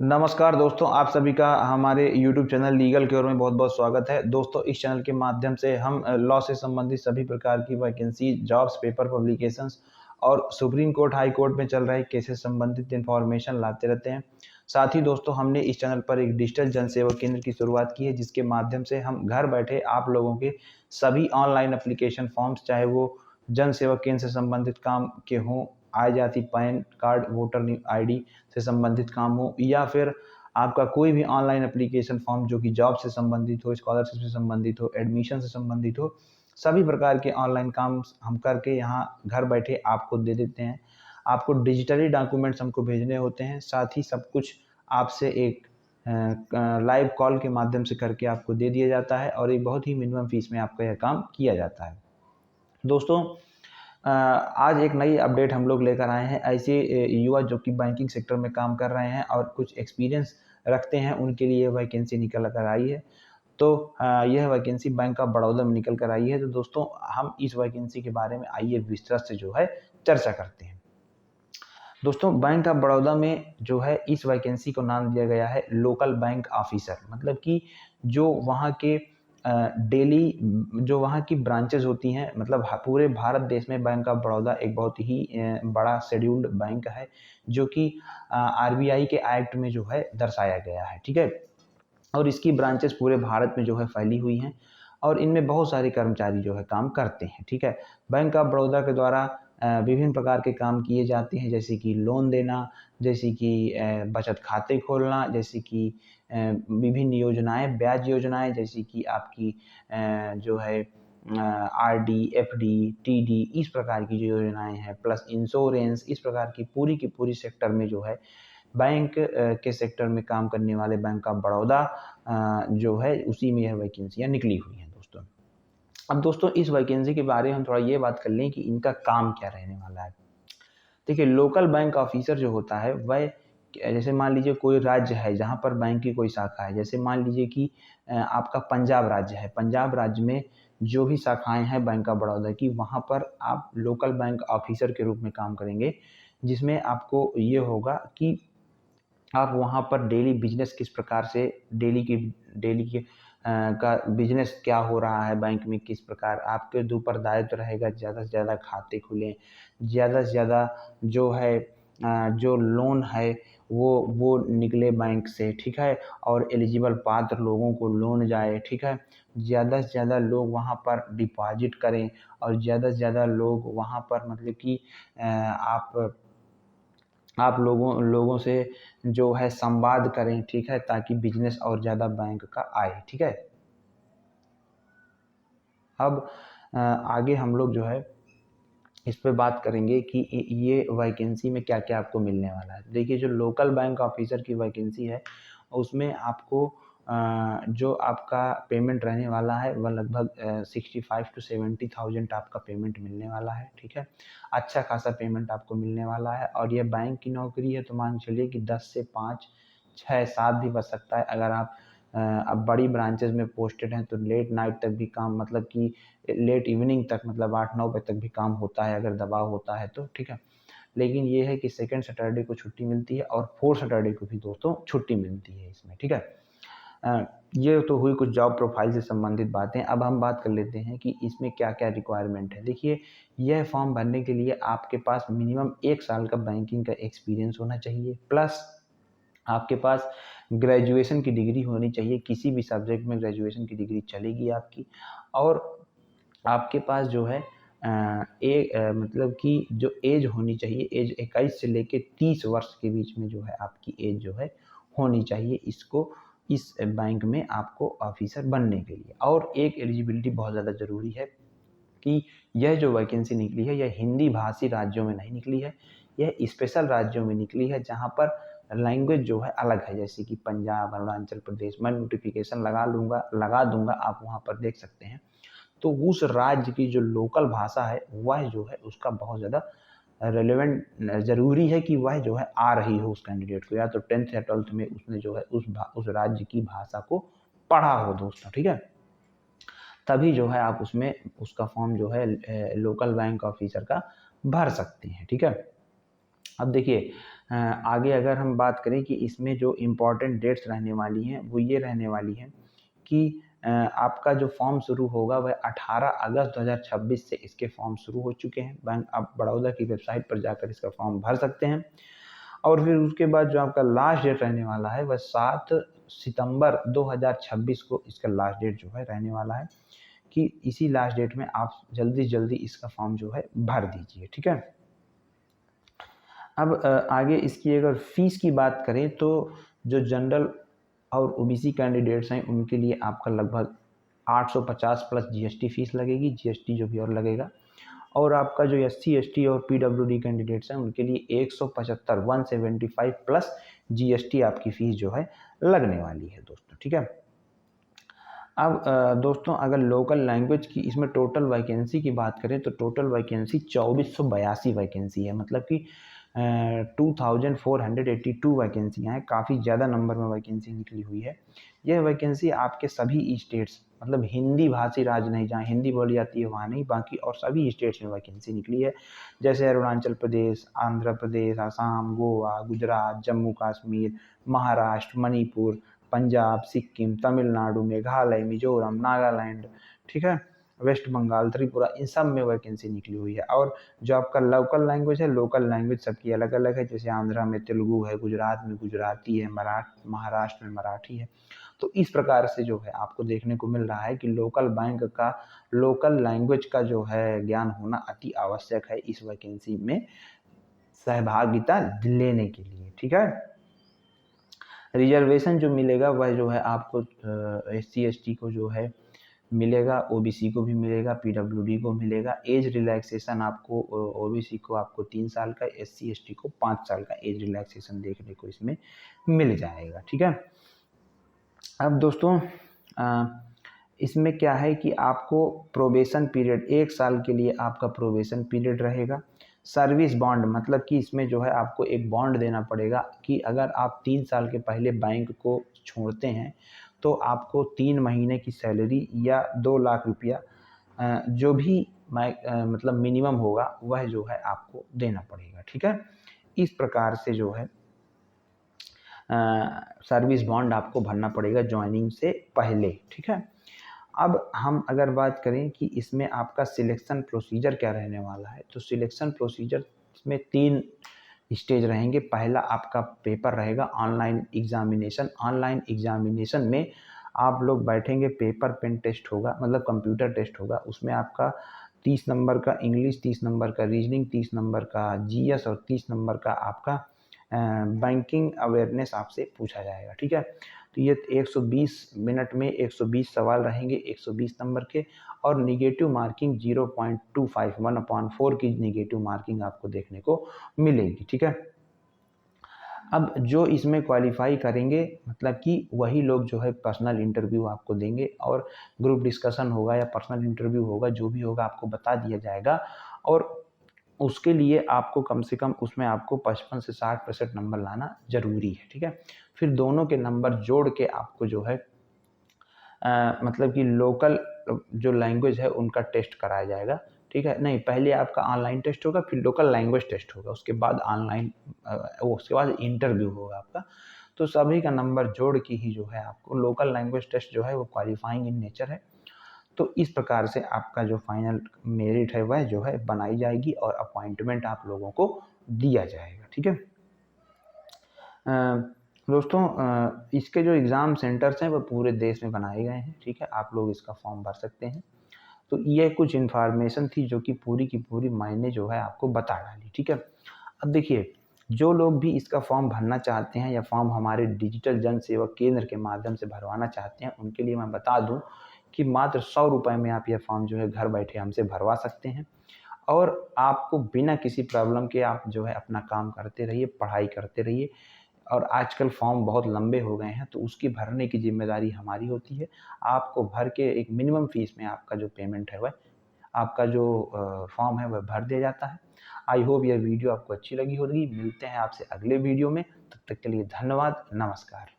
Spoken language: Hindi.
नमस्कार दोस्तों, आप सभी का हमारे YouTube चैनल लीगल क्योर में बहुत-बहुत स्वागत है। दोस्तों, इस चैनल के माध्यम से हम लॉ से संबंधित सभी प्रकार की वैकेंसी, जॉब्स, पेपर पब्लिकेशंस और सुप्रीम कोर्ट, हाई कोर्ट में चल रहे केसेस संबंधित इन्फॉर्मेशन लाते रहते हैं। साथ ही दोस्तों, हमने इस चैनल पर एक डिजिटल जनसेवा केंद्र की शुरुआत की है, जिसके माध्यम से हम घर बैठे आप लोगों के सभी ऑनलाइन एप्लीकेशन फॉर्म्स, चाहे वो जन सेवा केंद्र से संबंधित काम के हों, आय जाति, पैन कार्ड, वोटर आईडी से संबंधित काम हो, या फिर आपका कोई भी ऑनलाइन एप्लीकेशन फॉर्म जो कि जॉब से संबंधित हो, स्कॉलरशिप से संबंधित हो, एडमिशन से संबंधित हो, सभी प्रकार के ऑनलाइन काम हम करके यहाँ घर बैठे आपको दे देते हैं। आपको डिजिटली डॉक्यूमेंट्स हमको भेजने होते हैं, साथ ही सब कुछ आपसे एक लाइव कॉल के माध्यम से करके आपको दे दिया जाता है और एक बहुत ही मिनिमम फीस में आपका यह काम किया जाता है। दोस्तों, आज एक नई अपडेट हम लोग लेकर आए हैं। ऐसे युवा जो कि बैंकिंग सेक्टर में काम कर रहे हैं और कुछ एक्सपीरियंस रखते हैं, उनके लिए वैकेंसी निकल कर आई है। तो यह वैकेंसी बैंक ऑफ बड़ौदा में निकल कर आई है। तो दोस्तों, हम इस वैकेंसी के बारे में आइए विस्तृत से जो है चर्चा करते हैं। दोस्तों, बैंक ऑफ बड़ौदा में जो है इस वैकेंसी को नाम दिया गया है लोकल बैंक ऑफिसर। मतलब कि जो वहाँ के डेली जो वहाँ की ब्रांचेस होती हैं, मतलब पूरे भारत देश में बैंक ऑफ बड़ौदा एक बहुत ही बड़ा शेड्यूल्ड बैंक है, जो कि आरबीआई के एक्ट में जो है दर्शाया गया है। ठीक है, और इसकी ब्रांचेस पूरे भारत में जो है फैली हुई हैं और इनमें बहुत सारे कर्मचारी जो है काम करते हैं। ठीक है, बैंक ऑफ बड़ौदा के द्वारा विभिन्न प्रकार के काम किए जाते हैं, जैसे कि लोन देना, जैसे कि बचत खाते खोलना, जैसे कि विभिन्न योजनाएं, ब्याज योजनाएं, जैसे कि आपकी जो है आरडी, एफडी, टीडी, इस प्रकार की जो योजनाएं हैं, प्लस इंश्योरेंस, इस प्रकार की पूरी सेक्टर में जो है बैंक के सेक्टर में काम करने वाले बैंक ऑफ बड़ौदा जो है उसी में यह वैकेंसियाँ निकली हुई हैं दोस्तों। अब दोस्तों, इस वैकेंसी के बारे में हम थोड़ा ये बात कर लें कि इनका काम क्या रहने वाला है। देखिए, लोकल बैंक ऑफिसर जो होता है वह जैसे मान लीजिए कोई राज्य है जहाँ पर बैंक की कोई शाखा है, जैसे मान लीजिए कि आपका पंजाब राज्य है। पंजाब राज्य में जो भी शाखाएं हैं बैंक ऑफ बड़ौदा की, वहाँ पर आप लोकल बैंक ऑफिसर के रूप में काम करेंगे, जिसमें आपको ये होगा कि आप वहाँ पर डेली बिजनेस किस प्रकार से डेली के का बिजनेस क्या हो रहा है बैंक में, किस प्रकार आपके ऊपर दायित्व रहेगा, ज़्यादा से ज़्यादा खाते खुलें, ज़्यादा से ज़्यादा जो है जो लोन है वो निकले बैंक से। ठीक है, और एलिजिबल पात्र लोगों को लोन जाए। ठीक है, ज़्यादा से ज़्यादा लोग वहाँ पर डिपॉजिट करें और ज़्यादा से ज़्यादा लोग वहाँ पर मतलब कि आप लोगों से जो है संवाद करें। ठीक है, ताकि बिजनेस और ज़्यादा बैंक का आए। ठीक है, अब आगे हम लोग जो है इस पे बात करेंगे कि ये वैकेंसी में क्या क्या आपको मिलने वाला है। देखिए, जो लोकल बैंक ऑफिसर की वैकेंसी है उसमें आपको जो आपका पेमेंट रहने वाला है वह लगभग 65 to 70,000 आपका पेमेंट मिलने वाला है। ठीक है, अच्छा खासा पेमेंट आपको मिलने वाला है और ये बैंक की नौकरी है, तो मान चलिए कि 10 से 5, 6, 7 भी बच सकता है। अगर आप अब बड़ी ब्रांचेस में पोस्टेड हैं तो लेट नाइट तक भी काम, मतलब कि लेट इवनिंग तक, मतलब 8-9 बजे तक भी काम होता है अगर दबाव होता है तो। ठीक है, लेकिन ये है कि सेकंड सैटरडे को छुट्टी मिलती है और फोर्थ सैटरडे को भी दोस्तों छुट्टी मिलती है इसमें। ठीक है, अ, ये तो हुई कुछ जॉब प्रोफाइल से संबंधित बातें। अब हम बात कर लेते हैं कि इसमें क्या क्या रिक्वायरमेंट है। देखिए, यह फॉर्म भरने के लिए आपके पास मिनिमम 1 साल का बैंकिंग का एक्सपीरियंस होना चाहिए, प्लस आपके पास ग्रेजुएशन की डिग्री होनी चाहिए। किसी भी सब्जेक्ट में ग्रेजुएशन की डिग्री चलेगी आपकी। और आपके पास जो है मतलब कि जो एज होनी चाहिए, एज 21 से लेके 30 वर्ष के बीच में जो है आपकी एज जो है होनी चाहिए, इसको इस बैंक में आपको ऑफिसर बनने के लिए। और एक एलिजिबिलिटी बहुत ज़्यादा ज़रूरी है कि यह जो वैकेंसी निकली है यह हिंदी भाषी राज्यों में नहीं निकली है, यह स्पेशल राज्यों में निकली है जहाँ पर लैंग्वेज जो है अलग है, जैसे कि पंजाब, अरुणाचल प्रदेश। मैं नोटिफिकेशन लगा दूंगा, आप वहाँ पर देख सकते हैं। तो उस राज्य की जो लोकल भाषा है वह जो है उसका बहुत ज़्यादा रेलेवेंट, ज़रूरी है कि वह जो है आ रही हो उस कैंडिडेट को, या तो 10th या 12th में उसने जो है उस राज्य की भाषा को पढ़ा हो दोस्तों। ठीक है, तभी जो है आप उसमें उसका फॉर्म जो है लोकल बैंक ऑफिसर का भर सकते हैं। ठीक है, अब देखिए आगे अगर हम बात करें कि इसमें जो इम्पोर्टेंट डेट्स रहने वाली हैं वो ये रहने वाली हैं कि आपका जो फॉर्म शुरू होगा वह 18 अगस्त 2026 से इसके फॉर्म शुरू हो चुके हैं। बैंक ऑफ बड़ौदा की वेबसाइट पर जाकर इसका फॉर्म भर सकते हैं और फिर उसके बाद जो आपका लास्ट डेट रहने वाला है वह 7 सितंबर 2026 को इसका लास्ट डेट जो है रहने वाला है कि इसी लास्ट डेट में आप जल्दी जल्दी इसका फॉर्म जो है भर दीजिए। ठीक है। अब आगे इसकी अगर फीस की बात करें तो जो जनरल और ओबीसी कैंडिडेट्स हैं उनके लिए आपका लगभग 850 प्लस जीएसटी फीस लगेगी, जीएसटी जो भी और लगेगा। और आपका जो एससी एसटी और पीडब्ल्यूडी कैंडिडेट्स हैं उनके लिए 175 प्लस जीएसटी आपकी फ़ीस जो है लगने वाली है दोस्तों। ठीक है। अब दोस्तों अगर लोकल लैंग्वेज की इसमें टोटल वैकेंसी की बात करें तो टोटल वैकेंसी 2482 वैकेंसी है, मतलब कि 2482 वैकेंसियाँ हैं। काफ़ी ज़्यादा नंबर में वैकेंसी निकली हुई है। यह वैकेंसी आपके सभी स्टेट्स, मतलब हिंदी भाषी राज्य नहीं, जहाँ हिंदी बोली जाती है वहाँ नहीं, बाकी और सभी स्टेट्स में वैकेंसी निकली है। जैसे अरुणाचल प्रदेश, आंध्र प्रदेश, असम, गोवा, गुजरात, जम्मू कश्मीर, महाराष्ट्र, मणिपुर, पंजाब, सिक्किम, तमिलनाडु, मेघालय, मिजोरम, नागालैंड, ठीक है, वेस्ट बंगाल, त्रिपुरा, इन सब में वैकेंसी निकली हुई है। और जो आपका लोकल लैंग्वेज है, लोकल लैंग्वेज सबकी अलग अलग है। जैसे आंध्रा में तेलुगु है, गुजरात में गुजराती है, महाराष्ट्र में मराठी है। तो इस प्रकार से जो है आपको देखने को मिल रहा है कि लोकल बैंक का लोकल लैंग्वेज का जो है ज्ञान होना अति आवश्यक है इस वैकेंसी में सहभागिता लेने के लिए। ठीक है। रिजर्वेशन जो मिलेगा वह जो है आपको एससी एसटी को जो है मिलेगा, ओबीसी को भी मिलेगा, पीडब्ल्यूडी को मिलेगा। एज रिलैक्सेशन आपको ओबीसी को आपको 3 साल का, एससी एसटी को 5 साल का एज रिलैक्सेशन देखने को इसमें मिल जाएगा। ठीक है। अब दोस्तों इसमें क्या है कि आपको प्रोबेशन पीरियड 1 साल के लिए आपका प्रोबेशन पीरियड रहेगा। सर्विस बॉन्ड, मतलब कि इसमें जो है आपको एक बॉन्ड देना पड़ेगा कि अगर आप 3 साल के पहले बैंक को छोड़ते हैं तो आपको 3 महीने की सैलरी या 2 लाख रुपया जो भी मतलब मिनिमम होगा वह जो है आपको देना पड़ेगा। ठीक है। इस प्रकार से जो है सर्विस बॉन्ड आपको भरना पड़ेगा ज्वाइनिंग से पहले। ठीक है। अब हम अगर बात करें कि इसमें आपका सिलेक्शन प्रोसीजर क्या रहने वाला है, तो सिलेक्शन प्रोसीजर इसमें 3 स्टेज रहेंगे। पहला आपका पेपर रहेगा ऑनलाइन एग्जामिनेशन। ऑनलाइन एग्जामिनेशन में आप लोग बैठेंगे, पेपर पेन टेस्ट होगा, मतलब कंप्यूटर टेस्ट होगा। उसमें आपका 30 नंबर का इंग्लिश, 30 नंबर का रीजनिंग, 30 नंबर का जीएस और 30 नंबर का आपका बैंकिंग अवेयरनेस आपसे पूछा जाएगा। ठीक है। तो ये 120 मिनट में 120 सवाल रहेंगे 120 नंबर के, और निगेटिव मार्किंग 0.25 1/4 की निगेटिव मार्किंग आपको देखने को मिलेगी। ठीक है। अब जो इसमें क्वालिफाई करेंगे, मतलब कि वही लोग जो है पर्सनल इंटरव्यू आपको देंगे और ग्रुप डिस्कशन होगा या पर्सनल इंटरव्यू होगा, जो भी होगा आपको बता दिया जाएगा। और उसके लिए आपको कम से कम उसमें आपको 55 से 60% नंबर लाना ज़रूरी है। ठीक है। फिर दोनों के नंबर जोड़ के आपको जो है मतलब कि लोकल जो लैंग्वेज है उनका टेस्ट कराया जाएगा। ठीक है। नहीं, पहले आपका ऑनलाइन टेस्ट होगा, फिर लोकल लैंग्वेज टेस्ट होगा, उसके बाद ऑनलाइन उसके बाद इंटरव्यू होगा आपका। तो सभी का नंबर जोड़ के ही जो है आपको लोकल लैंग्वेज टेस्ट जो है वो क्वालिफाइंग इन नेचर है। तो इस प्रकार से आपका जो फाइनल मेरिट है वह जो है बनाई जाएगी और अपॉइंटमेंट आप लोगों को दिया जाएगा। ठीक है। दोस्तों इसके जो एग्ज़ाम सेंटर्स हैं वो पूरे देश में बनाए गए हैं। ठीक है। आप लोग इसका फॉर्म भर सकते हैं। तो ये कुछ इन्फॉर्मेशन थी जो कि पूरी की पूरी मायने जो है आपको बता डाली। ठीक है। अब देखिए, जो लोग भी इसका फॉर्म भरना चाहते हैं या फॉर्म हमारे डिजिटल जन सेवा केंद्र के माध्यम से भरवाना चाहते हैं, उनके लिए मैं बता दूं कि मात्र 100 रुपये में आप यह फॉर्म जो है घर बैठे हमसे भरवा सकते हैं और आपको बिना किसी प्रॉब्लम के आप जो है अपना काम करते रहिए, पढ़ाई करते रहिए। और आजकल फॉर्म बहुत लंबे हो गए हैं तो उसकी भरने की जिम्मेदारी हमारी होती है। आपको भर के एक मिनिमम फीस में आपका जो पेमेंट है वह आपका जो फॉर्म है वह भर दिया जाता है। आई होप यह वीडियो आपको अच्छी लगी होगी। मिलते हैं आपसे अगले वीडियो में, तब तक के लिए धन्यवाद, नमस्कार।